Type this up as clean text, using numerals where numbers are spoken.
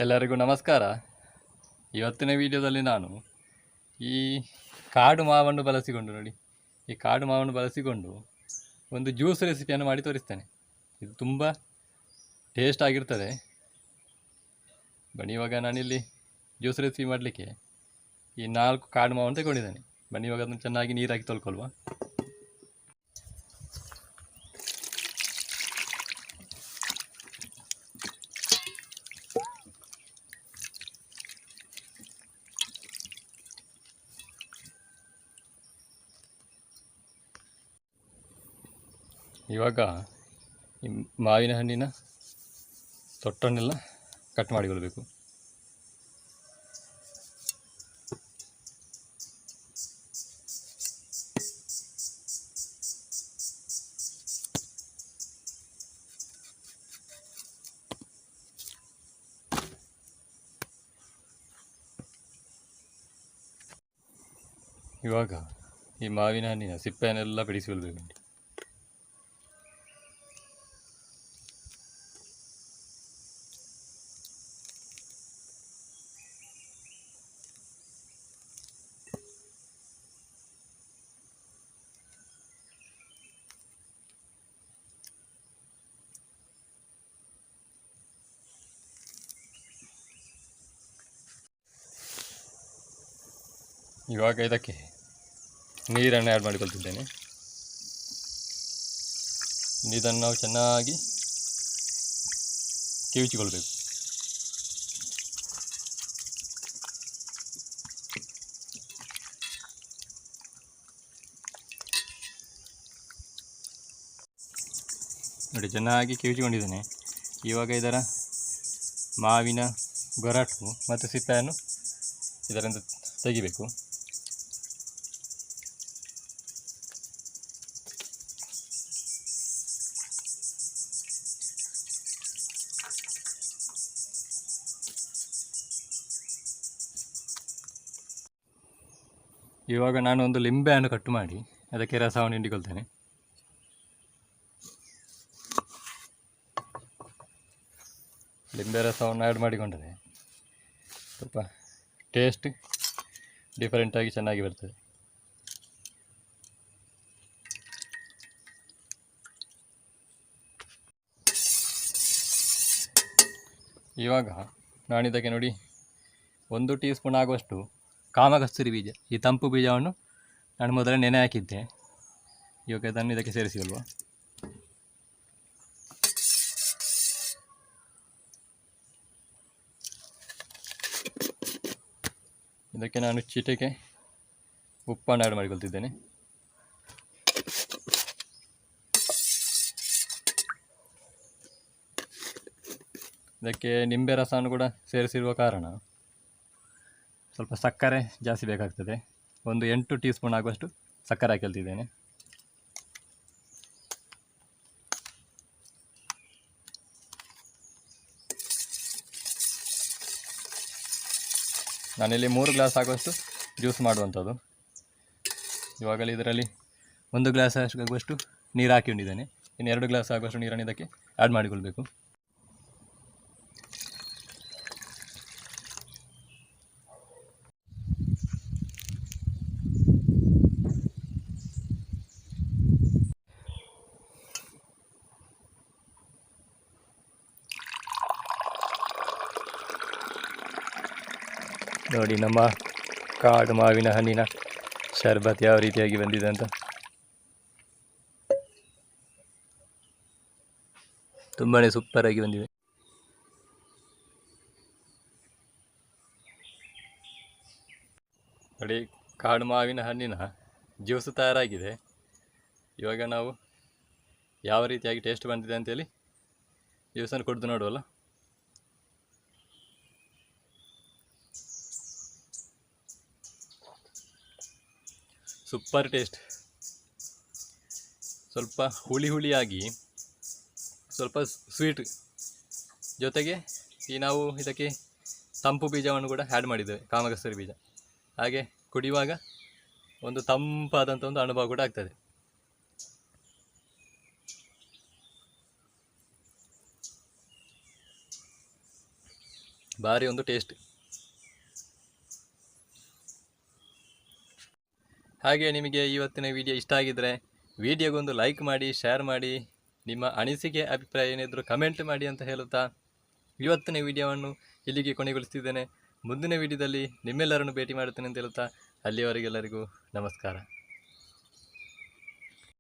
ಎಲ್ಲರಿಗೂ ನಮಸ್ಕಾರ. ಇವತ್ತಿನ ವಿಡಿಯೋದಲ್ಲಿ ನಾನು ಈ ಕಾಡು ಮಾವನ್ನು ಬಳಸಿಕೊಂಡು ನೋಡಿ, ಈ ಕಾಡು ಮಾವನ್ನು ಬಳಸಿಕೊಂಡು ಒಂದು ಜ್ಯೂಸ್ ರೆಸಿಪಿಯನ್ನು ಮಾಡಿ ತೋರಿಸ್ತೇನೆ. ಇದು ತುಂಬ ಟೇಸ್ಟ್ ಆಗಿರ್ತದೆ. ಬನ್ನಿ, ಇವಾಗ ನಾನಿಲ್ಲಿ ಜ್ಯೂಸ್ ರೆಸಿಪಿ ಮಾಡಲಿಕ್ಕೆ ಈ 4 ಕಾಡು ಮಾವನ್ನು ತಗೊಂಡಿದ್ದೇನೆ. ಬನ್ನಿ, ಇವಾಗ ಅದನ್ನು ಚೆನ್ನಾಗಿ ನೀರಾಕಿ ತೊಳ್ಕೊಳ್ವಾ. ಇವಾಗ ಈ ಮಾವಿನ ಹಣ್ಣಿನ ತೊಟ್ಟನ್ನೆಲ್ಲ ಕಟ್ ಮಾಡಿಕೊಳ್ಬೇಕು. ಇವಾಗ ಈ ಮಾವಿನ ಹಣ್ಣಿನ ಸಿಪ್ಪೆಯನ್ನೆಲ್ಲ ಬಿಡಿಸಿಕೊಳ್ಬೇಕು. ಇವಾಗ ಇದಕ್ಕೆ ನೀರನ್ನು ಆ್ಯಡ್ ಮಾಡಿಕೊಳ್ತಿದ್ದೇನೆ. ಇದನ್ನು ನಾವು ಚೆನ್ನಾಗಿ ಕಿವುಚಿಕೊಳ್ಬೇಕು. ನೋಡಿ, ಚೆನ್ನಾಗಿ ಕಿವುಚಿಕೊಂಡಿದ್ದೇನೆ. ಇವಾಗ ಇದರ ಮಾವಿನ ಗೊರಟು ಮತ್ತು ಸಿಪ್ಪೆಯನ್ನು ಇದರಿಂದ ತೆಗಿಬೇಕು. ಇವಾಗ ನಾನು ಒಂದು ಲಿಂಬೆಯನ್ನು ಕಟ್ಟು ಮಾಡಿ ಅದಕ್ಕೆ ರಸವನ್ನು ಹಿಂಡಿಕೊಳ್ತೇನೆ. ಲಿಂಬೆ ರಸವನ್ನು ಆ್ಯಡ್ ಮಾಡಿಕೊಂಡರೆ ಸ್ವಲ್ಪ ಟೇಸ್ಟ್ ಡಿಫರೆಂಟಾಗಿ ಚೆನ್ನಾಗಿ ಬರ್ತದೆ. ಇವಾಗ ನಾನಿದಕ್ಕೆ ನೋಡಿ 1 ಟೀ ಸ್ಪೂನ್ ಆಗುವಷ್ಟು ಕಾಮಕಸ್ತೂರಿ ಬೀಜ, ಈ ತಂಪು ಬೀಜವನ್ನು ನಾನು ಮೊದಲೇ ನೆನೆ ಹಾಕಿದ್ದೆ. ಇವಾಗ ಇದನ್ನು ಇದಕ್ಕೆ ಸೇರಿಸಿಲ್ವ. ಇದಕ್ಕೆ ನಾನು ಚಿಟಿಕೆ ಉಪ್ಪನ್ನು ಆ್ಯಡ್ ಮಾಡಿಕೊಳ್ತಿದ್ದೇನೆ. ಇದಕ್ಕೆ ನಿಂಬೆ ರಸವನ್ನು ಕೂಡ ಸೇರಿಸಿರುವ ಕಾರಣ ಸ್ವಲ್ಪ ಸಕ್ಕರೆ ಜಾಸ್ತಿ ಬೇಕಾಗ್ತದೆ. ಒಂದು 8 ಟೀ ಸ್ಪೂನ್ ಆಗುವಷ್ಟು ಸಕ್ಕರೆ ಹಾಕಿಳ್ತಿದ್ದೇನೆ. ನಾನಿಲ್ಲಿ 3 ಗ್ಲಾಸ್ ಆಗುವಷ್ಟು ಜ್ಯೂಸ್ ಮಾಡುವಂಥದ್ದು. ಇವಾಗಲೇ ಇದರಲ್ಲಿ 1 ಗ್ಲಾಸ್ ಆಗುವಷ್ಟು ನೀರು ಹಾಕಿಕೊಂಡಿದ್ದೇನೆ. ಇನ್ನು 2 ಗ್ಲಾಸ್ ಆಗುವಷ್ಟು ನೀರನ್ನು ಇದಕ್ಕೆ ಆ್ಯಡ್ ಮಾಡಿಕೊಳ್ಬೇಕು. ನೋಡಿ, ನಮ್ಮ ಕಾಡು ಮಾವಿನ ಹಣ್ಣಿನ ಶರ್ಬತ್ ಯಾವ ರೀತಿಯಾಗಿ ಬಂದಿದೆ ಅಂತ. ತುಂಬಾ ಸೂಪರಾಗಿ ಬಂದಿದೆ. ನೋಡಿ, ಕಾಡು ಮಾವಿನ ಹಣ್ಣಿನ ಜ್ಯೂಸು ತಯಾರಾಗಿದೆ. ಇವಾಗ ನಾವು ಯಾವ ರೀತಿಯಾಗಿ ಟೇಸ್ಟ್ ಬಂದಿದೆ ಅಂತೇಳಿ ಜ್ಯೂಸನ್ನು ಕುಡಿದು ನೋಡುವಲ್ಲ. Super taste. ಸ್ವಲ್ಪ ಹುಳಿ ಹುಳಿಯಾಗಿ, ಸ್ವಲ್ಪ ಸ್ವೀಟ್ ಜೊತೆಗೆ ನಾವು ಇದಕ್ಕೆ ತಂಪು ಬೀಜವನ್ನು ಕೂಡ ಆ್ಯಡ್ ಮಾಡಿದ್ದೇವೆ, ಕಾಮಕಸ್ತೂರಿ ಬೀಜ. ಹಾಗೆ ಕುಡಿಯುವಾಗ ಒಂದು ತಂಪಾದಂಥ ಒಂದು ಅನುಭವ ಕೂಡ ಆಗ್ತದೆ. ಭಾರಿ ಒಂದು ಟೇಸ್ಟ್. ಹಾಗೆ ನಿಮಗೆ ಇವತ್ತಿನ ವಿಡಿಯೋ ಇಷ್ಟ ಆಗಿದ್ದರೆ ವಿಡಿಯೋಗೊಂದು ಲೈಕ್ ಮಾಡಿ, ಶೇರ್ ಮಾಡಿ, ನಿಮ್ಮ ಅನಿಸಿಕೆ ಅಭಿಪ್ರಾಯ ಏನಿದ್ರು ಕಮೆಂಟ್ ಮಾಡಿ ಅಂತ ಹೇಳುತ್ತಾ ಇವತ್ತಿನ ವಿಡಿಯೋವನ್ನು ಇಲ್ಲಿಗೆ ಕೊನೆಗೊಳಿಸ್ತಿದ್ದೇನೆ. ಮುಂದಿನ ವಿಡಿಯೋದಲ್ಲಿ ನಿಮ್ಮೆಲ್ಲರನ್ನು ಭೇಟಿ ಮಾಡುತ್ತೇನೆ ಅಂತ ಹೇಳುತ್ತಾ ಅಲ್ಲಿಯವರೆಗೆಲ್ಲರಿಗೂ ನಮಸ್ಕಾರ.